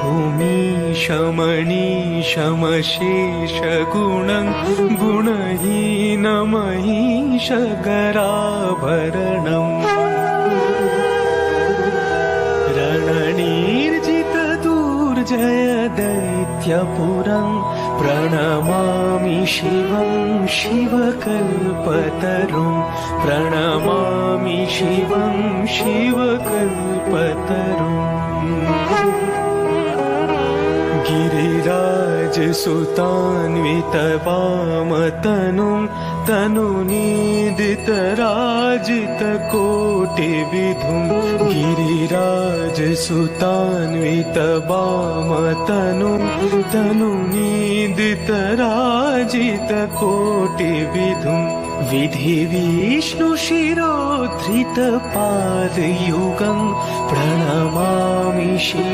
भूमीशमनीशमशेषगुणं गुणहीनमहीशगराभरणम् रणनिर्जितदुर्जय दैत्यपुरं प्रणमामि शिवं शिवकल्पतरुं प्रणमामि शिवं शिवकल्पतरुम् गिरिराजसुतान्वितवामतनुं तनुनीदितराजितकोटिविधुं गिरिराजसुतान्वितवामतनुं तनुनीदितराजितकोटिविधुं विधिविष्णुशिरोधृतपादयुगं प्रणमामि शिवम्